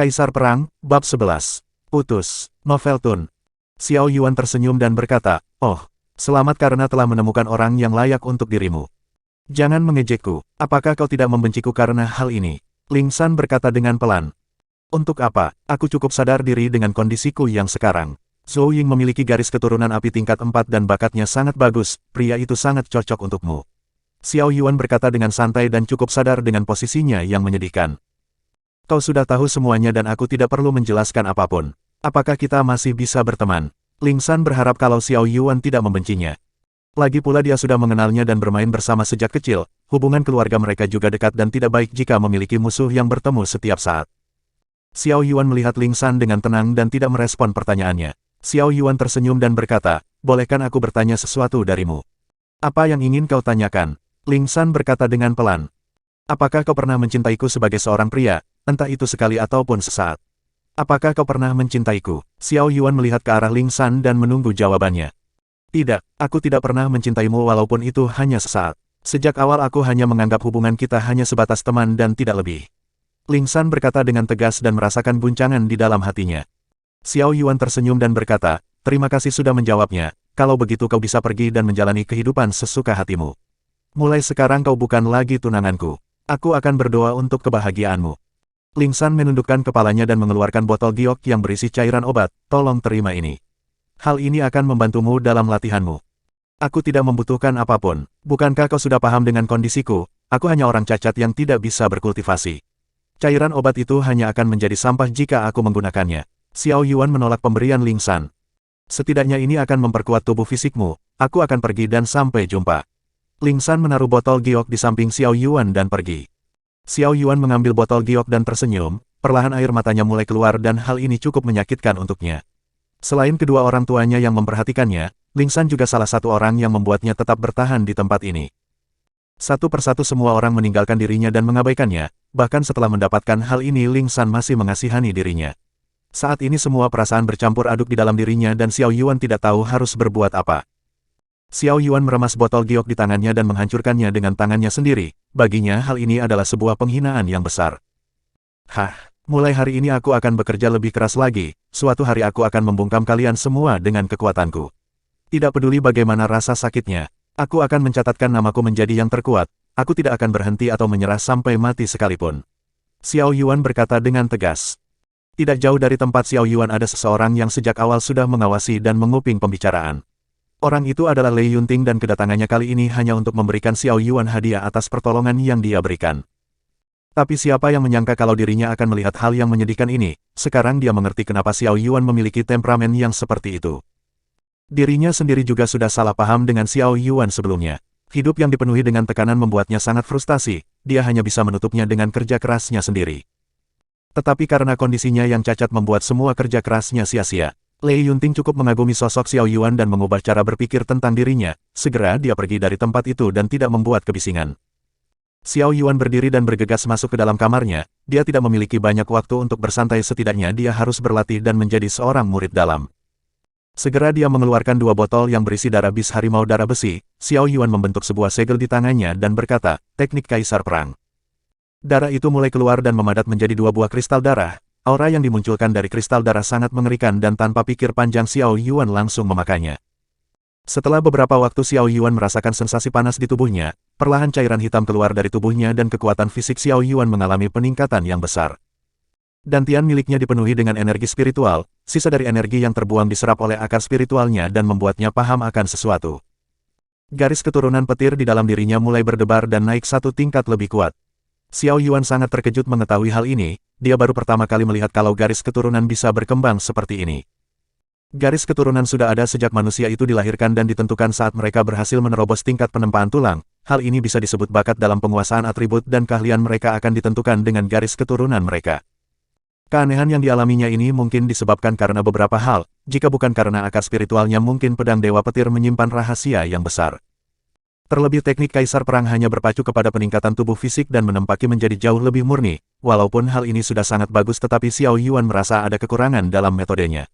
Kaisar Perang, Bab 11. Utus, Novel Tun. Xiao Yuan tersenyum dan berkata, "Oh, selamat karena telah menemukan orang yang layak untuk dirimu. Jangan mengejekku, apakah kau tidak membenciku karena hal ini?" Ling San berkata dengan pelan. "Untuk apa? Aku cukup sadar diri dengan kondisiku yang sekarang. Zhou Ying memiliki garis keturunan api tingkat 4 dan bakatnya sangat bagus, pria itu sangat cocok untukmu." Xiao Yuan berkata dengan santai dan cukup sadar dengan posisinya yang menyedihkan. "Kau sudah tahu semuanya dan aku tidak perlu menjelaskan apapun. Apakah kita masih bisa berteman?" Ling San berharap kalau Xiao Yuan tidak membencinya. Lagi pula dia sudah mengenalnya dan bermain bersama sejak kecil, hubungan keluarga mereka juga dekat dan tidak baik jika memiliki musuh yang bertemu setiap saat. Xiao Yuan melihat Ling San dengan tenang dan tidak merespon pertanyaannya. Xiao Yuan tersenyum dan berkata, "Bolehkan aku bertanya sesuatu darimu?" "Apa yang ingin kau tanyakan?" Ling San berkata dengan pelan. "Apakah kau pernah mencintaiku sebagai seorang pria, entah itu sekali ataupun sesaat?" "Apakah kau pernah mencintaiku?" Xiao Yuan melihat ke arah Ling San dan menunggu jawabannya. "Tidak, aku tidak pernah mencintaimu walaupun itu hanya sesaat. Sejak awal aku hanya menganggap hubungan kita hanya sebatas teman dan tidak lebih." Ling San berkata dengan tegas dan merasakan guncangan di dalam hatinya. Xiao Yuan tersenyum dan berkata, "Terima kasih sudah menjawabnya, kalau begitu kau bisa pergi dan menjalani kehidupan sesuka hatimu. Mulai sekarang kau bukan lagi tunanganku. Aku akan berdoa untuk kebahagiaanmu." Ling San menundukkan kepalanya dan mengeluarkan botol giok yang berisi cairan obat, "Tolong terima ini. Hal ini akan membantumu dalam latihanmu." "Aku tidak membutuhkan apapun. Bukankah kau sudah paham dengan kondisiku? Aku hanya orang cacat yang tidak bisa berkultivasi. Cairan obat itu hanya akan menjadi sampah jika aku menggunakannya." Xiao Yuan menolak pemberian Ling San. "Setidaknya ini akan memperkuat tubuh fisikmu. Aku akan pergi dan sampai jumpa." Ling San menaruh botol giok di samping Xiao Yuan dan pergi. Xiao Yuan mengambil botol giok dan tersenyum, perlahan air matanya mulai keluar dan hal ini cukup menyakitkan untuknya. Selain kedua orang tuanya yang memperhatikannya, Ling San juga salah satu orang yang membuatnya tetap bertahan di tempat ini. Satu persatu semua orang meninggalkan dirinya dan mengabaikannya, bahkan setelah mendapatkan hal ini Ling San masih mengasihani dirinya. Saat ini semua perasaan bercampur aduk di dalam dirinya dan Xiao Yuan tidak tahu harus berbuat apa. Xiao Yuan meremas botol giok di tangannya dan menghancurkannya dengan tangannya sendiri. Baginya hal ini adalah sebuah penghinaan yang besar. "Hah, mulai hari ini aku akan bekerja lebih keras lagi, suatu hari aku akan membungkam kalian semua dengan kekuatanku. Tidak peduli bagaimana rasa sakitnya, aku akan mencatatkan namaku menjadi yang terkuat, aku tidak akan berhenti atau menyerah sampai mati sekalipun." Xiao Yuan berkata dengan tegas. Tidak jauh dari tempat Xiao Yuan ada seseorang yang sejak awal sudah mengawasi dan menguping pembicaraan. Orang itu adalah Lei Yunting dan kedatangannya kali ini hanya untuk memberikan Xiao Yuan hadiah atas pertolongan yang dia berikan. Tapi siapa yang menyangka kalau dirinya akan melihat hal yang menyedihkan ini, sekarang dia mengerti kenapa Xiao Yuan memiliki temperamen yang seperti itu. Dirinya sendiri juga sudah salah paham dengan Xiao Yuan sebelumnya. Hidup yang dipenuhi dengan tekanan membuatnya sangat frustasi, dia hanya bisa menutupnya dengan kerja kerasnya sendiri. Tetapi karena kondisinya yang cacat membuat semua kerja kerasnya sia-sia. Lei Yunting cukup mengagumi sosok Xiao Yuan dan mengubah cara berpikir tentang dirinya. Segera dia pergi dari tempat itu dan tidak membuat kebisingan. Xiao Yuan berdiri dan bergegas masuk ke dalam kamarnya. Dia tidak memiliki banyak waktu untuk bersantai, setidaknya dia harus berlatih dan menjadi seorang murid dalam. Segera dia mengeluarkan 2 botol yang berisi darah bis harimau darah besi. Xiao Yuan membentuk sebuah segel di tangannya dan berkata, "Teknik Kaisar Perang." Darah itu mulai keluar dan memadat menjadi 2 buah kristal darah. Aura yang dimunculkan dari kristal darah sangat mengerikan dan tanpa pikir panjang Xiao Yuan langsung memakainya. Setelah beberapa waktu Xiao Yuan merasakan sensasi panas di tubuhnya, perlahan cairan hitam keluar dari tubuhnya dan kekuatan fisik Xiao Yuan mengalami peningkatan yang besar. Dantian miliknya dipenuhi dengan energi spiritual, sisa dari energi yang terbuang diserap oleh akar spiritualnya dan membuatnya paham akan sesuatu. Garis keturunan petir di dalam dirinya mulai berdebar dan naik 1 tingkat lebih kuat. Xiao Yuan sangat terkejut mengetahui hal ini, dia baru pertama kali melihat kalau garis keturunan bisa berkembang seperti ini. Garis keturunan sudah ada sejak manusia itu dilahirkan dan ditentukan saat mereka berhasil menerobos tingkat penempaan tulang. Hal ini bisa disebut bakat dalam penguasaan atribut dan keahlian mereka akan ditentukan dengan garis keturunan mereka. Keanehan yang dialaminya ini mungkin disebabkan karena beberapa hal, jika bukan karena akar spiritualnya mungkin pedang Dewa Petir menyimpan rahasia yang besar. Terlebih teknik Kaisar Perang hanya berpacu kepada peningkatan tubuh fisik dan menempaki menjadi jauh lebih murni. Walaupun hal ini sudah sangat bagus tetapi Xiao Yuan merasa ada kekurangan dalam metodenya.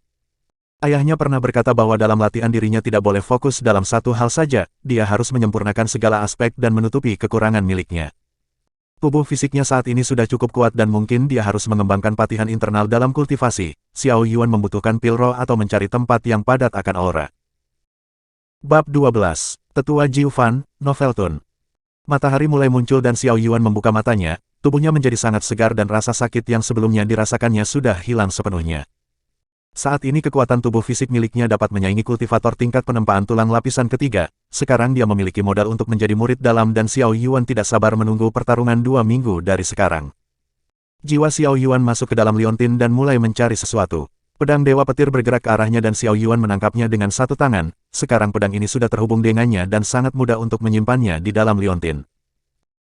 Ayahnya pernah berkata bahwa dalam latihan dirinya tidak boleh fokus dalam satu hal saja, dia harus menyempurnakan segala aspek dan menutupi kekurangan miliknya. Tubuh fisiknya saat ini sudah cukup kuat dan mungkin dia harus mengembangkan patihan internal dalam kultivasi. Xiao Yuan membutuhkan pil roh atau mencari tempat yang padat akan aura. Bab 12. Tetua Jiu Fan, Novel Tun. Matahari mulai muncul dan Xiao Yuan membuka matanya, tubuhnya menjadi sangat segar dan rasa sakit yang sebelumnya dirasakannya sudah hilang sepenuhnya. Saat ini kekuatan tubuh fisik miliknya dapat menyaingi kultivator tingkat penempaan tulang lapisan ketiga. Sekarang dia memiliki modal untuk menjadi murid dalam dan Xiao Yuan tidak sabar menunggu pertarungan 2 minggu dari sekarang. Jiwa Xiao Yuan masuk ke dalam liontin dan mulai mencari sesuatu. Pedang Dewa Petir bergerak ke arahnya dan Xiao Yuan menangkapnya dengan satu tangan. Sekarang pedang ini sudah terhubung dengannya dan sangat mudah untuk menyimpannya di dalam liontin.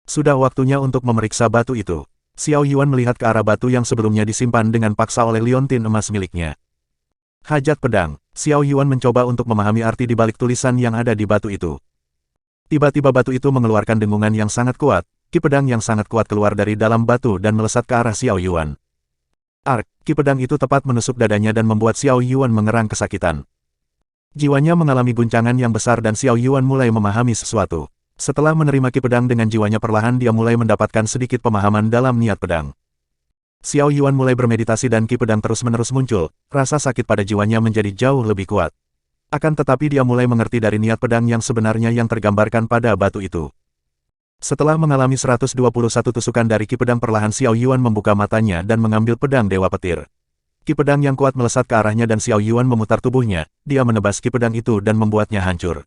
Sudah waktunya untuk memeriksa batu itu. Xiao Yuan melihat ke arah batu yang sebelumnya disimpan dengan paksa oleh liontin emas miliknya. Hajat pedang. Xiao Yuan mencoba untuk memahami arti di balik tulisan yang ada di batu itu. Tiba-tiba batu itu mengeluarkan dengungan yang sangat kuat. Ki pedang yang sangat kuat keluar dari dalam batu dan melesat ke arah Xiao Yuan. Ki pedang itu tepat menusuk dadanya dan membuat Xiao Yuan mengerang kesakitan. Jiwanya mengalami guncangan yang besar dan Xiao Yuan mulai memahami sesuatu. Setelah menerima ki pedang dengan jiwanya perlahan dia mulai mendapatkan sedikit pemahaman dalam niat pedang. Xiao Yuan mulai bermeditasi dan ki pedang terus-menerus muncul, rasa sakit pada jiwanya menjadi jauh lebih kuat. Akan tetapi dia mulai mengerti dari niat pedang yang sebenarnya yang tergambarkan pada batu itu. Setelah mengalami 121 tusukan dari ki pedang perlahan Xiao Yuan membuka matanya dan mengambil pedang Dewa Petir. Ki pedang yang kuat melesat ke arahnya dan Xiao Yuan memutar tubuhnya, dia menebas ki pedang itu dan membuatnya hancur.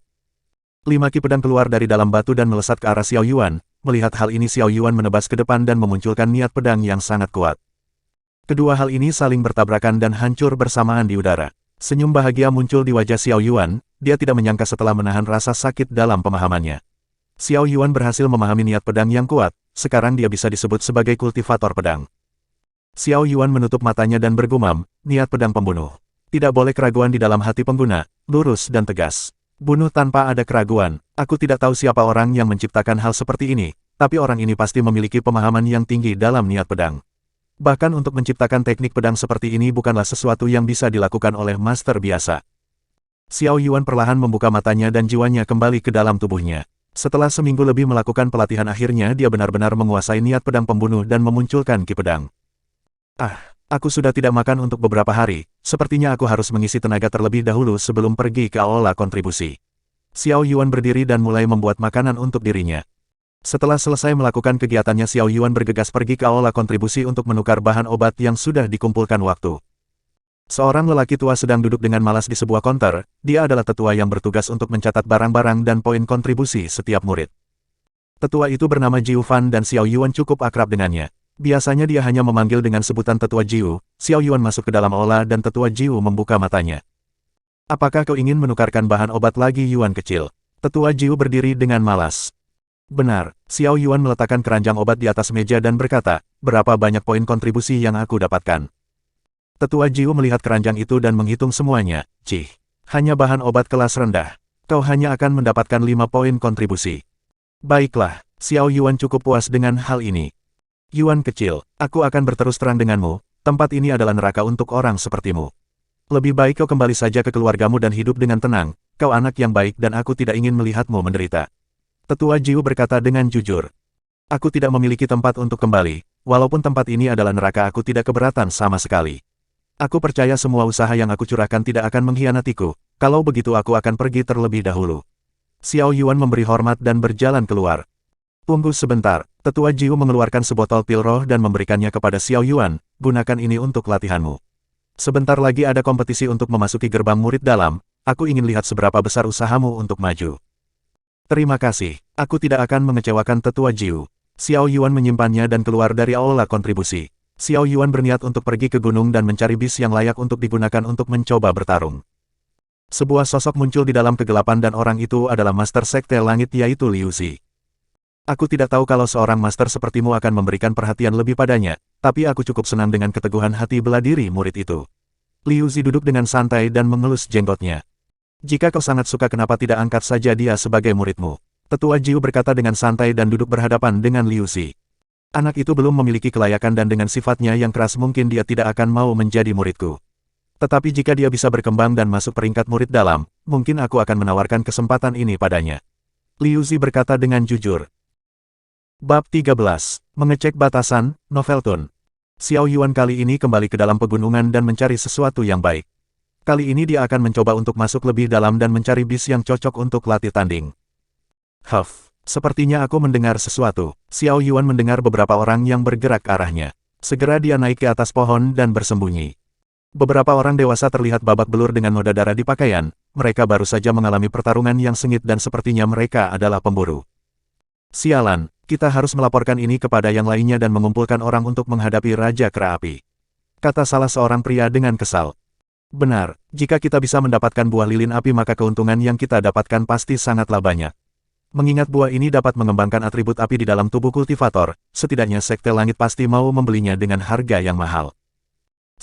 5 ki pedang keluar dari dalam batu dan melesat ke arah Xiao Yuan. Melihat hal ini Xiao Yuan menebas ke depan dan memunculkan niat pedang yang sangat kuat. Kedua hal ini saling bertabrakan dan hancur bersamaan di udara. Senyum bahagia muncul di wajah Xiao Yuan, dia tidak menyangka setelah menahan rasa sakit dalam pemahamannya. Xiao Yuan berhasil memahami niat pedang yang kuat, sekarang dia bisa disebut sebagai kultivator pedang. Xiao Yuan menutup matanya dan bergumam, niat pedang pembunuh. Tidak boleh keraguan di dalam hati pengguna, lurus dan tegas. Bunuh tanpa ada keraguan. Aku tidak tahu siapa orang yang menciptakan hal seperti ini, tapi orang ini pasti memiliki pemahaman yang tinggi dalam niat pedang. Bahkan untuk menciptakan teknik pedang seperti ini bukanlah sesuatu yang bisa dilakukan oleh master biasa. Xiao Yuan perlahan membuka matanya dan jiwanya kembali ke dalam tubuhnya. Setelah seminggu lebih melakukan pelatihan akhirnya dia benar-benar menguasai niat pedang pembunuh dan memunculkan ki pedang. Aku sudah tidak makan untuk beberapa hari, sepertinya aku harus mengisi tenaga terlebih dahulu sebelum pergi ke aula kontribusi. Xiao Yuan berdiri dan mulai membuat makanan untuk dirinya. Setelah selesai melakukan kegiatannya Xiao Yuan bergegas pergi ke aula kontribusi untuk menukar bahan obat yang sudah dikumpulkan waktu. Seorang lelaki tua sedang duduk dengan malas di sebuah konter, dia adalah tetua yang bertugas untuk mencatat barang-barang dan poin kontribusi setiap murid. Tetua itu bernama Jiu Fan dan Xiao Yuan cukup akrab dengannya. Biasanya dia hanya memanggil dengan sebutan Tetua Jiu. Xiao Yuan masuk ke dalam aula dan Tetua Jiu membuka matanya. Apakah kau ingin menukarkan bahan obat lagi Yuan kecil? Tetua Jiu berdiri dengan malas. Benar, Xiao Yuan meletakkan keranjang obat di atas meja dan berkata, berapa banyak poin kontribusi yang aku dapatkan? Tetua Jiu melihat keranjang itu dan menghitung semuanya. Hanya bahan obat kelas rendah. Kau hanya akan mendapatkan 5 poin kontribusi. Baiklah, Xiao Yuan cukup puas dengan hal ini. Yuan kecil, aku akan berterus terang denganmu, tempat ini adalah neraka untuk orang sepertimu. Lebih baik kau kembali saja ke keluargamu dan hidup dengan tenang, kau anak yang baik dan aku tidak ingin melihatmu menderita. Tetua Jiu berkata dengan jujur. Aku tidak memiliki tempat untuk kembali, walaupun tempat ini adalah neraka aku tidak keberatan sama sekali. Aku percaya semua usaha yang aku curahkan tidak akan mengkhianatiku, kalau begitu aku akan pergi terlebih dahulu. Xiao Yuan memberi hormat dan berjalan keluar. Tunggu sebentar, Tetua Jiu mengeluarkan sebotol pil roh dan memberikannya kepada Xiao Yuan, gunakan ini untuk latihanmu. Sebentar lagi ada kompetisi untuk memasuki gerbang murid dalam, aku ingin lihat seberapa besar usahamu untuk maju. Terima kasih, aku tidak akan mengecewakan Tetua Jiu. Xiao Yuan menyimpannya dan keluar dari aula kontribusi. Xiao Yuan berniat untuk pergi ke gunung dan mencari bis yang layak untuk digunakan untuk mencoba bertarung. Sebuah sosok muncul di dalam kegelapan dan orang itu adalah Master Sekte Langit yaitu Liu Zi. Aku tidak tahu kalau seorang master sepertimu akan memberikan perhatian lebih padanya, tapi aku cukup senang dengan keteguhan hati bela diri murid itu. Liu Zi duduk dengan santai dan mengelus jenggotnya. Jika kau sangat suka kenapa tidak angkat saja dia sebagai muridmu? Tetua Jiu berkata dengan santai dan duduk berhadapan dengan Liu Zi. Anak itu belum memiliki kelayakan dan dengan sifatnya yang keras mungkin dia tidak akan mau menjadi muridku. Tetapi jika dia bisa berkembang dan masuk peringkat murid dalam, mungkin aku akan menawarkan kesempatan ini padanya. Liu Zi berkata dengan jujur. Bab 13. Mengecek batasan, Noveltun. Xiao Yuan kali ini kembali ke dalam pegunungan dan mencari sesuatu yang baik. Kali ini dia akan mencoba untuk masuk lebih dalam dan mencari bis yang cocok untuk latih tanding. Sepertinya aku mendengar sesuatu. Xiao Yuan mendengar beberapa orang yang bergerak ke arahnya. Segera dia naik ke atas pohon dan bersembunyi. Beberapa orang dewasa terlihat babak belur dengan noda darah di pakaian. Mereka baru saja mengalami pertarungan yang sengit dan sepertinya mereka adalah pemburu. Sialan, kita harus melaporkan ini kepada yang lainnya dan mengumpulkan orang untuk menghadapi Raja Kera Api. Kata salah seorang pria dengan kesal. Benar, jika kita bisa mendapatkan buah lilin api maka keuntungan yang kita dapatkan pasti sangatlah banyak. Mengingat buah ini dapat mengembangkan atribut api di dalam tubuh kultivator, setidaknya Sekte Langit pasti mau membelinya dengan harga yang mahal.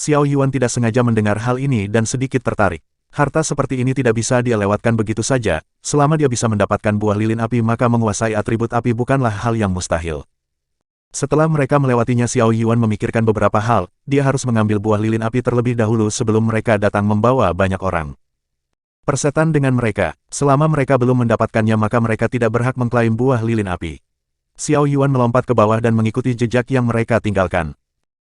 Xiao Yuan tidak sengaja mendengar hal ini dan sedikit tertarik. Harta seperti ini tidak bisa dia lewatkan begitu saja, selama dia bisa mendapatkan buah lilin api maka menguasai atribut api bukanlah hal yang mustahil. Setelah mereka melewatinya Xiao Yuan memikirkan beberapa hal, dia harus mengambil buah lilin api terlebih dahulu sebelum mereka datang membawa banyak orang. Persetan dengan mereka, selama mereka belum mendapatkannya maka mereka tidak berhak mengklaim buah lilin api. Xiao Yuan melompat ke bawah dan mengikuti jejak yang mereka tinggalkan.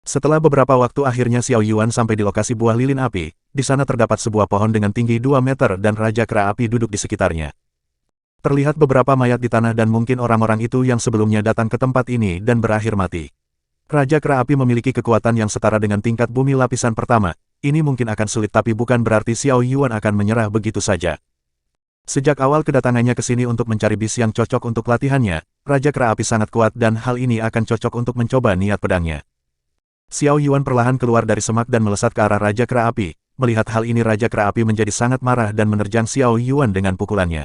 Setelah beberapa waktu akhirnya Xiao Yuan sampai di lokasi buah lilin api, di sana terdapat sebuah pohon dengan tinggi 2 meter dan Raja Kera Api duduk di sekitarnya. Terlihat beberapa mayat di tanah dan mungkin orang-orang itu yang sebelumnya datang ke tempat ini dan berakhir mati. Raja Kera Api memiliki kekuatan yang setara dengan tingkat bumi lapisan pertama, ini mungkin akan sulit tapi bukan berarti Xiao Yuan akan menyerah begitu saja. Sejak awal kedatangannya ke sini untuk mencari bis yang cocok untuk latihannya, Raja Kera Api sangat kuat dan hal ini akan cocok untuk mencoba niat pedangnya. Xiao Yuan perlahan keluar dari semak dan melesat ke arah Raja Kera Api. Melihat hal ini Raja Kera Api menjadi sangat marah dan menerjang Xiao Yuan dengan pukulannya.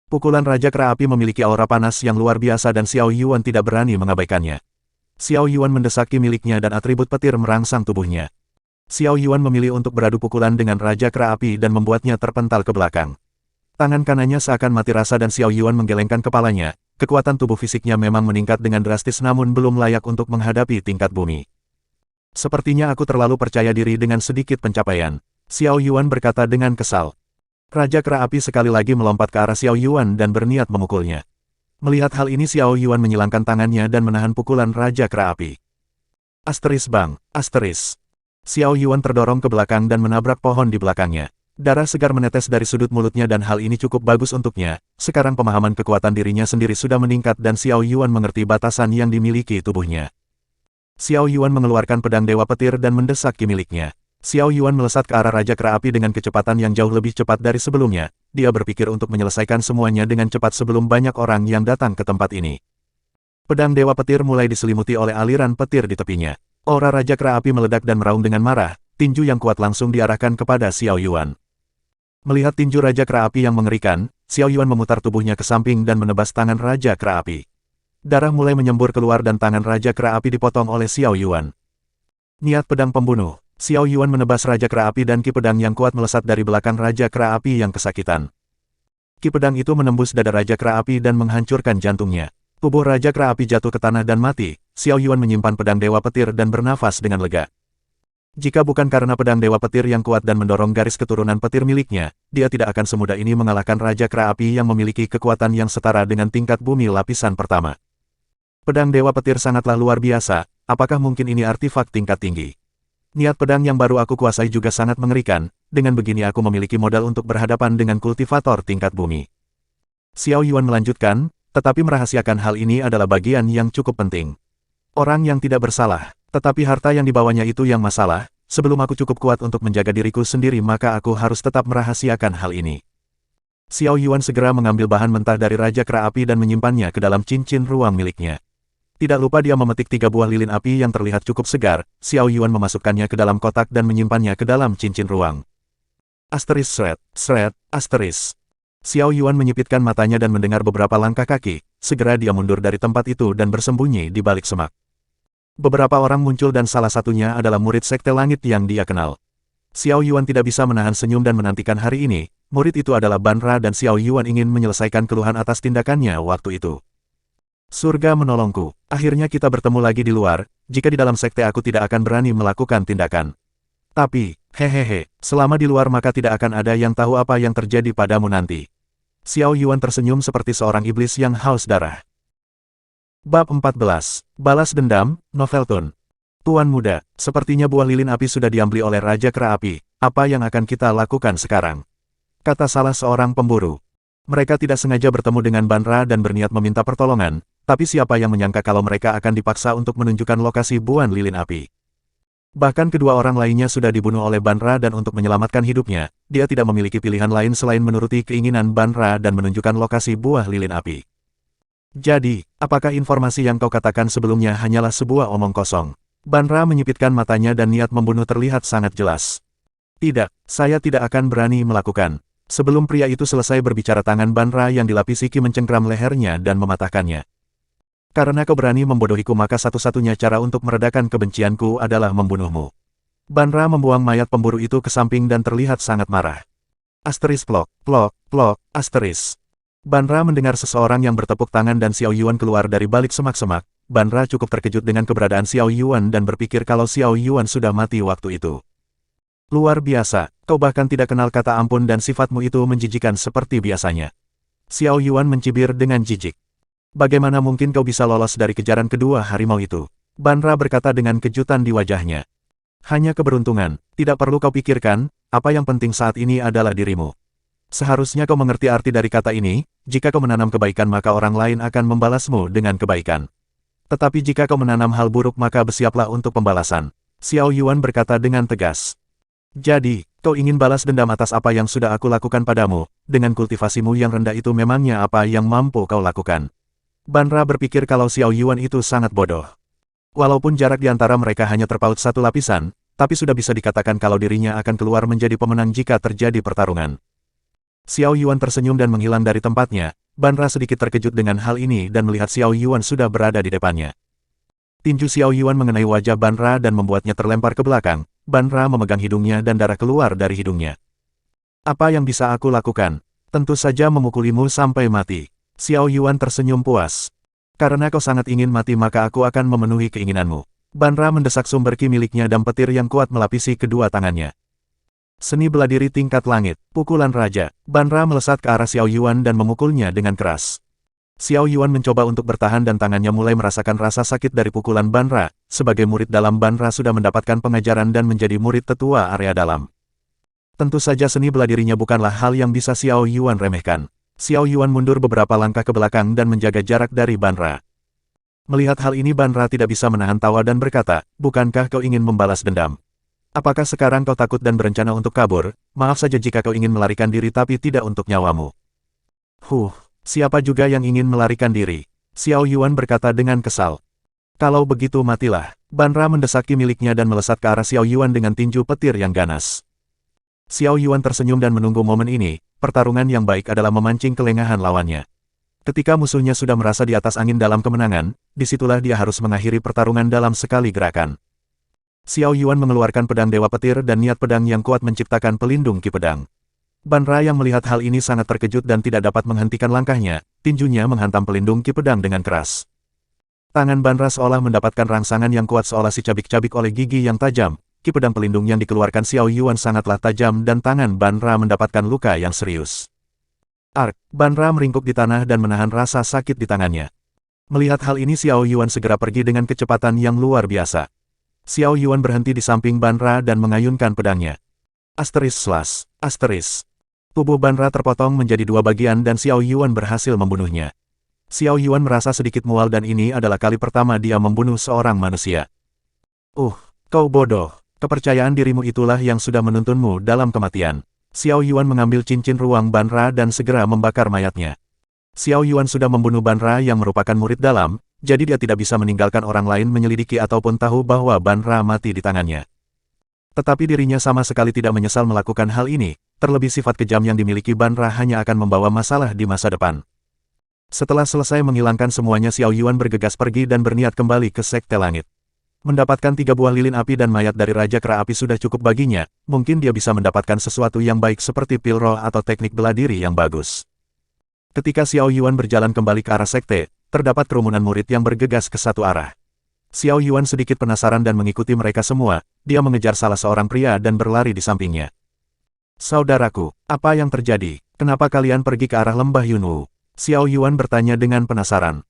Pukulan Raja Kera Api memiliki aura panas yang luar biasa dan Xiao Yuan tidak berani mengabaikannya. Xiao Yuan mendesaki miliknya dan atribut petir merangsang tubuhnya. Xiao Yuan memilih untuk beradu pukulan dengan Raja Kera Api dan membuatnya terpental ke belakang. Tangan kanannya seakan mati rasa dan Xiao Yuan menggelengkan kepalanya. Kekuatan tubuh fisiknya memang meningkat dengan drastis namun belum layak untuk menghadapi tingkat bumi. Sepertinya aku terlalu percaya diri dengan sedikit pencapaian. Xiao Yuan berkata dengan kesal. Raja Kera Api sekali lagi melompat ke arah Xiao Yuan dan berniat memukulnya. Melihat hal ini Xiao Yuan menyilangkan tangannya dan menahan pukulan Raja Kera Api. Asteris bang, asteris. Xiao Yuan terdorong ke belakang dan menabrak pohon di belakangnya. Darah segar menetes dari sudut mulutnya dan hal ini cukup bagus untuknya. Sekarang pemahaman kekuatan dirinya sendiri sudah meningkat dan Xiao Yuan mengerti batasan yang dimiliki tubuhnya. Xiao Yuan mengeluarkan pedang Dewa Petir dan mendesak ki miliknya. Xiao Yuan melesat ke arah Raja Kera Api dengan kecepatan yang jauh lebih cepat dari sebelumnya. Dia berpikir untuk menyelesaikan semuanya dengan cepat sebelum banyak orang yang datang ke tempat ini. Pedang Dewa Petir mulai diselimuti oleh aliran petir di tepinya. Aura Raja Kera Api meledak dan meraung dengan marah. Tinju yang kuat langsung diarahkan kepada Xiao Yuan. Melihat tinju Raja Kera Api yang mengerikan, Xiao Yuan memutar tubuhnya ke samping dan menebas tangan Raja Kera Api. Darah mulai menyembur keluar dan tangan Raja Kera Api dipotong oleh Xiao Yuan. Niat pedang pembunuh. Xiao Yuan menebas Raja Kera Api dan ki pedang yang kuat melesat dari belakang Raja Kera Api yang kesakitan. Ki pedang itu menembus dada Raja Kera Api dan menghancurkan jantungnya. Tubuh Raja Kera Api jatuh ke tanah dan mati. Xiao Yuan menyimpan pedang Dewa Petir dan bernafas dengan lega. Jika bukan karena pedang Dewa Petir yang kuat dan mendorong garis keturunan petir miliknya, dia tidak akan semudah ini mengalahkan Raja Kera Api yang memiliki kekuatan yang setara dengan tingkat bumi lapisan pertama. Pedang Dewa Petir sangatlah luar biasa, apakah mungkin ini artifak tingkat tinggi? Niat pedang yang baru aku kuasai juga sangat mengerikan, dengan begini aku memiliki modal untuk berhadapan dengan kultivator tingkat bumi. Xiao Yuan melanjutkan, tetapi merahasiakan hal ini adalah bagian yang cukup penting. Orang yang tidak bersalah, tetapi harta yang dibawanya itu yang masalah, sebelum aku cukup kuat untuk menjaga diriku sendiri maka aku harus tetap merahasiakan hal ini. Xiao Yuan segera mengambil bahan mentah dari Raja Kera Api dan menyimpannya ke dalam cincin ruang miliknya. Tidak lupa dia memetik 3 buah lilin api yang terlihat cukup segar. Xiao Yuan memasukkannya ke dalam kotak dan menyimpannya ke dalam cincin ruang. Asteris sret, asteris. Xiao Yuan menyipitkan matanya dan mendengar beberapa langkah kaki. Segera dia mundur dari tempat itu dan bersembunyi di balik semak. Beberapa orang muncul dan salah satunya adalah murid Sekte Langit yang dia kenal. Xiao Yuan tidak bisa menahan senyum dan menantikan hari ini. Murid itu adalah Ban Ra dan Xiao Yuan ingin menyelesaikan keluhan atas tindakannya waktu itu. Surga menolongku. Akhirnya kita bertemu lagi di luar, jika di dalam sekte aku tidak akan berani melakukan tindakan. Tapi, hehehe, selama di luar maka tidak akan ada yang tahu apa yang terjadi padamu nanti. Xiao Yuan tersenyum seperti seorang iblis yang haus darah. Bab 14. Balas Dendam, Noveltun. Tuan muda, sepertinya buah lilin api sudah diambil oleh Raja Kera Api. Apa yang akan kita lakukan sekarang? Kata salah seorang pemburu. Mereka tidak sengaja bertemu dengan Banra dan berniat meminta pertolongan, tapi siapa yang menyangka kalau mereka akan dipaksa untuk menunjukkan lokasi buah lilin api. Bahkan kedua orang lainnya sudah dibunuh oleh Banra dan untuk menyelamatkan hidupnya, dia tidak memiliki pilihan lain selain menuruti keinginan Banra dan menunjukkan lokasi buah lilin api. Jadi, apakah informasi yang kau katakan sebelumnya hanyalah sebuah omong kosong? Banra menyipitkan matanya dan niat membunuh terlihat sangat jelas. Tidak, saya tidak akan berani melakukan. Sebelum pria itu selesai berbicara, tangan Banra yang dilapisi ki mencengkram lehernya dan mematahkannya. Karena kau berani membodohiku, maka satu-satunya cara untuk meredakan kebencianku adalah membunuhmu. Banra membuang mayat pemburu itu ke samping dan terlihat sangat marah. Asteris plok, plok, plok, asteris. Banra mendengar seseorang yang bertepuk tangan dan Xiao Yuan keluar dari balik semak-semak. Banra cukup terkejut dengan keberadaan Xiao Yuan dan berpikir kalau Xiao Yuan sudah mati waktu itu. Luar biasa, kau bahkan tidak kenal kata ampun dan sifatmu itu menjijikan seperti biasanya. Xiao Yuan mencibir dengan jijik. Bagaimana mungkin kau bisa lolos dari kejaran kedua harimau itu? Banra berkata dengan kejutan di wajahnya. Hanya keberuntungan, tidak perlu kau pikirkan, apa yang penting saat ini adalah dirimu. Seharusnya kau mengerti arti dari kata ini, jika kau menanam kebaikan maka orang lain akan membalasmu dengan kebaikan. Tetapi jika kau menanam hal buruk maka bersiaplah untuk pembalasan. Xiao Yuan berkata dengan tegas. Jadi, kau ingin balas dendam atas apa yang sudah aku lakukan padamu, dengan kultivasimu yang rendah itu memangnya apa yang mampu kau lakukan? Banra berpikir kalau Xiao Yuan itu sangat bodoh. Walaupun jarak di antara mereka hanya terpaut satu lapisan, tapi sudah bisa dikatakan kalau dirinya akan keluar menjadi pemenang jika terjadi pertarungan. Xiao Yuan tersenyum dan menghilang dari tempatnya. Banra sedikit terkejut dengan hal ini dan melihat Xiao Yuan sudah berada di depannya. Tinju Xiao Yuan mengenai wajah Banra dan membuatnya terlempar ke belakang. Banra memegang hidungnya dan darah keluar dari hidungnya. Apa yang bisa aku lakukan? Tentu saja memukulimu sampai mati. Xiao Yuan tersenyum puas. Karena kau sangat ingin mati maka aku akan memenuhi keinginanmu. Banra mendesak sumber ki miliknya dan petir yang kuat melapisi kedua tangannya. Seni bela diri tingkat langit, pukulan raja. Banra melesat ke arah Xiao Yuan dan memukulnya dengan keras. Xiao Yuan mencoba untuk bertahan dan tangannya mulai merasakan rasa sakit dari pukulan Banra. Sebagai murid dalam, Banra sudah mendapatkan pengajaran dan menjadi murid tetua area dalam. Tentu saja seni bela dirinya bukanlah hal yang bisa Xiao Yuan remehkan. Xiao Yuan mundur beberapa langkah ke belakang dan menjaga jarak dari Banra. Melihat hal ini Banra tidak bisa menahan tawa dan berkata, bukankah kau ingin membalas dendam? Apakah sekarang kau takut dan berencana untuk kabur? Maaf saja jika kau ingin melarikan diri tapi tidak untuk nyawamu. Siapa juga yang ingin melarikan diri? Xiao Yuan berkata dengan kesal. Kalau begitu matilah. Banra mendesaki miliknya dan melesat ke arah Xiao Yuan dengan tinju petir yang ganas. Xiao Yuan tersenyum dan menunggu momen ini. Pertarungan yang baik adalah memancing kelengahan lawannya. Ketika musuhnya sudah merasa di atas angin dalam kemenangan, disitulah dia harus mengakhiri pertarungan dalam sekali gerakan. Xiao Yuan mengeluarkan pedang Dewa Petir dan niat pedang yang kuat menciptakan pelindung ki pedang. Banra yang melihat hal ini sangat terkejut dan tidak dapat menghentikan langkahnya, tinjunya menghantam pelindung ki pedang dengan keras. Tangan Banra seolah mendapatkan rangsangan yang kuat seolah si cabik-cabik oleh gigi yang tajam, ki pedang pelindung yang dikeluarkan Xiao Yuan sangatlah tajam dan tangan Banra mendapatkan luka yang serius. Banra meringkuk di tanah dan menahan rasa sakit di tangannya. Melihat hal ini Xiao Yuan segera pergi dengan kecepatan yang luar biasa. Xiao Yuan berhenti di samping Banra dan mengayunkan pedangnya. Asteris. Tubuh Banra terpotong menjadi dua bagian dan Xiao Yuan berhasil membunuhnya. Xiao Yuan merasa sedikit mual dan ini adalah kali pertama dia membunuh seorang manusia. Kau bodoh. Kepercayaan dirimu itulah yang sudah menuntunmu dalam kematian. Xiao Yuan mengambil cincin ruang Banra dan segera membakar mayatnya. Xiao Yuan sudah membunuh Banra yang merupakan murid dalam, jadi dia tidak bisa meninggalkan orang lain menyelidiki ataupun tahu bahwa Banra mati di tangannya. Tetapi dirinya sama sekali tidak menyesal melakukan hal ini, terlebih sifat kejam yang dimiliki Banra hanya akan membawa masalah di masa depan. Setelah selesai menghilangkan semuanya Xiao Yuan bergegas pergi dan berniat kembali ke Sekte Langit. Mendapatkan 3 buah lilin api dan mayat dari Raja Kera Api sudah cukup baginya, mungkin dia bisa mendapatkan sesuatu yang baik seperti pil roh atau teknik bela diri yang bagus. Ketika Xiao Yuan berjalan kembali ke arah sekte, terdapat kerumunan murid yang bergegas ke satu arah. Xiao Yuan sedikit penasaran dan mengikuti mereka semua, dia mengejar salah seorang pria dan berlari di sampingnya. Saudaraku, apa yang terjadi? Kenapa kalian pergi ke arah lembah Yunwu? Xiao Yuan bertanya dengan penasaran.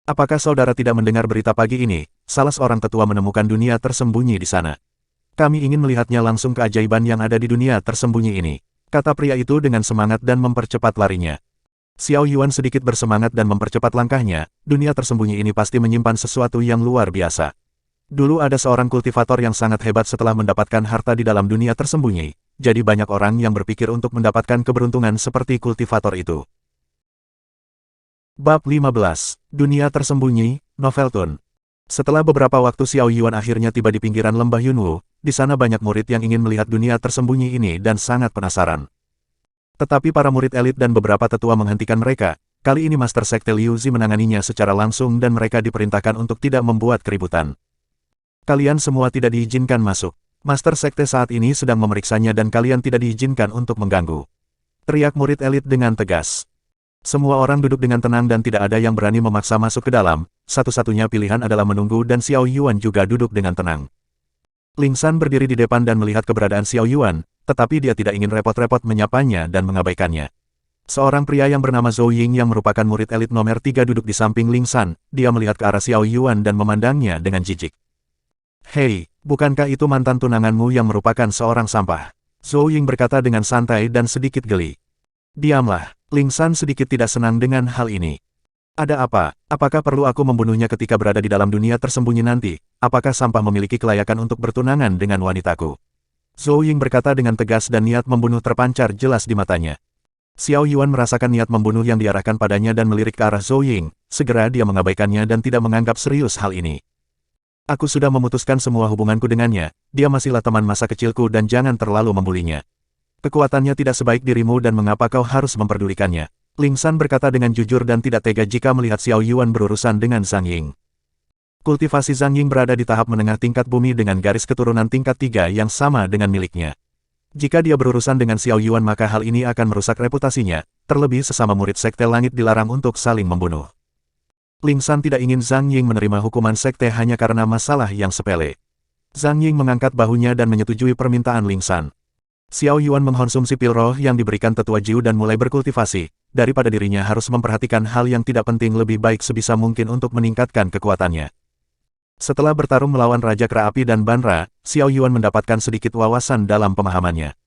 Apakah saudara tidak mendengar berita pagi ini? Salah seorang tetua menemukan dunia tersembunyi di sana. Kami ingin melihatnya langsung keajaiban yang ada di dunia tersembunyi ini, kata pria itu dengan semangat dan mempercepat larinya. Xiao Yuan sedikit bersemangat dan mempercepat langkahnya, dunia tersembunyi ini pasti menyimpan sesuatu yang luar biasa. Dulu ada seorang kultivator yang sangat hebat setelah mendapatkan harta di dalam dunia tersembunyi, jadi banyak orang yang berpikir untuk mendapatkan keberuntungan seperti kultivator itu. Bab 15. Dunia Tersembunyi, Novelton. Setelah beberapa waktu Xiao Yuan akhirnya tiba di pinggiran lembah Yunwu, di sana banyak murid yang ingin melihat dunia tersembunyi ini dan sangat penasaran. Tetapi para murid elit dan beberapa tetua menghentikan mereka. Kali ini Master Sekte Liu Zi menanganinya secara langsung dan mereka diperintahkan untuk tidak membuat keributan. Kalian semua tidak diizinkan masuk. Master Sekte saat ini sedang memeriksanya dan kalian tidak diizinkan untuk mengganggu. Teriak murid elit dengan tegas. Semua orang duduk dengan tenang dan tidak ada yang berani memaksa masuk ke dalam, satu-satunya pilihan adalah menunggu dan Xiao Yuan juga duduk dengan tenang. Ling San berdiri di depan dan melihat keberadaan Xiao Yuan, tetapi dia tidak ingin repot-repot menyapanya dan mengabaikannya. Seorang pria yang bernama Zhou Ying yang merupakan murid elit nomor 3 duduk di samping Ling San, dia melihat ke arah Xiao Yuan dan memandangnya dengan jijik. Hei, bukankah itu mantan tunanganmu yang merupakan seorang sampah? Zhou Ying berkata dengan santai dan sedikit geli. Diamlah. Ling San sedikit tidak senang dengan hal ini. Ada apa? Apakah perlu aku membunuhnya ketika berada di dalam dunia tersembunyi nanti? Apakah sampah memiliki kelayakan untuk bertunangan dengan wanitaku? Zhou Ying berkata dengan tegas dan niat membunuh terpancar jelas di matanya. Xiao Yuan merasakan niat membunuh yang diarahkan padanya dan melirik ke arah Zhou Ying. Segera dia mengabaikannya dan tidak menganggap serius hal ini. Aku sudah memutuskan semua hubunganku dengannya, dia masihlah teman masa kecilku dan jangan terlalu membulinya. Kekuatannya tidak sebaik dirimu dan mengapa kau harus memperdulikannya? Ling San berkata dengan jujur dan tidak tega jika melihat Xiao Yuan berurusan dengan Zhang Ying. Kultivasi Zhang Ying berada di tahap menengah tingkat bumi dengan garis keturunan tingkat 3 yang sama dengan miliknya. Jika dia berurusan dengan Xiao Yuan maka hal ini akan merusak reputasinya, terlebih sesama murid Sekte Langit dilarang untuk saling membunuh. Ling San tidak ingin Zhang Ying menerima hukuman sekte hanya karena masalah yang sepele. Zhang Ying mengangkat bahunya dan menyetujui permintaan Ling San. Xiao Yuan mengkonsumsi pil roh yang diberikan tetua Jiu dan mulai berkultivasi, daripada dirinya harus memperhatikan hal yang tidak penting lebih baik sebisa mungkin untuk meningkatkan kekuatannya. Setelah bertarung melawan Raja Kera Api dan Banra, Xiao Yuan mendapatkan sedikit wawasan dalam pemahamannya.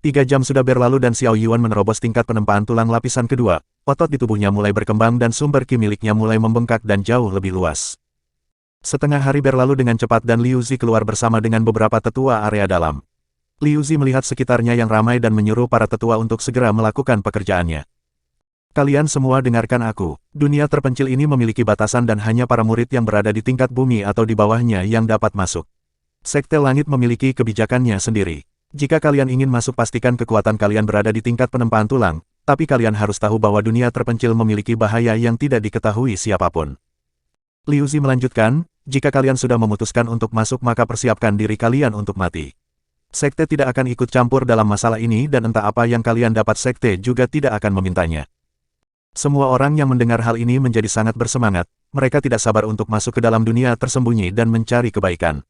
3 jam sudah berlalu dan Xiao Yuan menerobos tingkat penempaan tulang lapisan kedua, otot di tubuhnya mulai berkembang dan sumber ki miliknya mulai membengkak dan jauh lebih luas. Setengah hari berlalu dengan cepat dan Liu Zi keluar bersama dengan beberapa tetua area dalam. Liu Zi melihat sekitarnya yang ramai dan menyuruh para tetua untuk segera melakukan pekerjaannya. Kalian semua dengarkan aku, dunia terpencil ini memiliki batasan dan hanya para murid yang berada di tingkat bumi atau di bawahnya yang dapat masuk. Sekte Langit memiliki kebijakannya sendiri. Jika kalian ingin masuk pastikan kekuatan kalian berada di tingkat penempaan tulang, tapi kalian harus tahu bahwa dunia terpencil memiliki bahaya yang tidak diketahui siapapun. Liu Zi melanjutkan, jika kalian sudah memutuskan untuk masuk maka persiapkan diri kalian untuk mati. Sekte tidak akan ikut campur dalam masalah ini dan entah apa yang kalian dapat sekte juga tidak akan memintanya. Semua orang yang mendengar hal ini menjadi sangat bersemangat, mereka tidak sabar untuk masuk ke dalam dunia tersembunyi dan mencari kebaikan.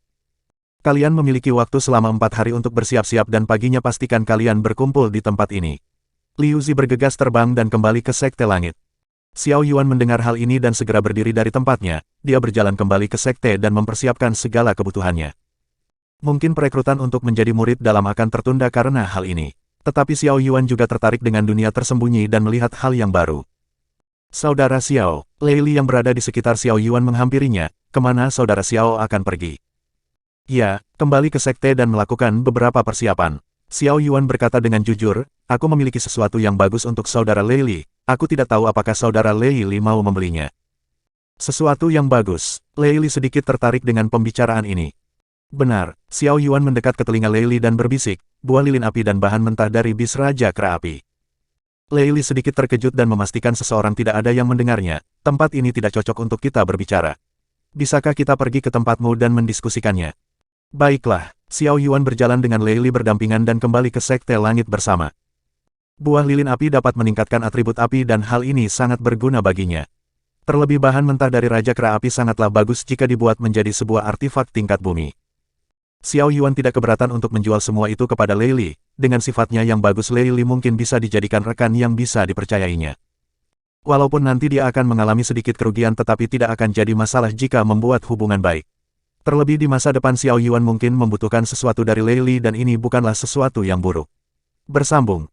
Kalian memiliki waktu selama 4 hari untuk bersiap-siap dan paginya pastikan kalian berkumpul di tempat ini. Liu Zi bergegas terbang dan kembali ke Sekte Langit. Xiao Yuan mendengar hal ini dan segera berdiri dari tempatnya, dia berjalan kembali ke sekte dan mempersiapkan segala kebutuhannya. Mungkin perekrutan untuk menjadi murid dalam akan tertunda karena hal ini. Tetapi Xiao Yuan juga tertarik dengan dunia tersembunyi dan melihat hal yang baru. Saudara Xiao, Lei Li yang berada di sekitar Xiao Yuan menghampirinya, kemana saudara Xiao akan pergi? Ya, kembali ke sekte dan melakukan beberapa persiapan. Xiao Yuan berkata dengan jujur, aku memiliki sesuatu yang bagus untuk saudara Lei Li, aku tidak tahu apakah saudara Lei Li mau membelinya. Sesuatu yang bagus, Lei Li sedikit tertarik dengan pembicaraan ini. Benar, Xiao Yuan mendekat ke telinga Lei Li dan berbisik, buah lilin api dan bahan mentah dari bis Raja Kera Api. Lei Li sedikit terkejut dan memastikan seseorang tidak ada yang mendengarnya, tempat ini tidak cocok untuk kita berbicara. Bisakah kita pergi ke tempatmu dan mendiskusikannya? Baiklah, Xiao Yuan berjalan dengan Lei Li berdampingan dan kembali ke Sekte Langit bersama. Buah lilin api dapat meningkatkan atribut api dan hal ini sangat berguna baginya. Terlebih bahan mentah dari Raja Kera Api sangatlah bagus jika dibuat menjadi sebuah artifak tingkat bumi. Xiao Yuan tidak keberatan untuk menjual semua itu kepada Lei Li, dengan sifatnya yang bagus Lei Li mungkin bisa dijadikan rekan yang bisa dipercayainya. Walaupun nanti dia akan mengalami sedikit kerugian tetapi tidak akan jadi masalah jika membuat hubungan baik. Terlebih di masa depan Xiao Yuan mungkin membutuhkan sesuatu dari Lei Li dan ini bukanlah sesuatu yang buruk. Bersambung.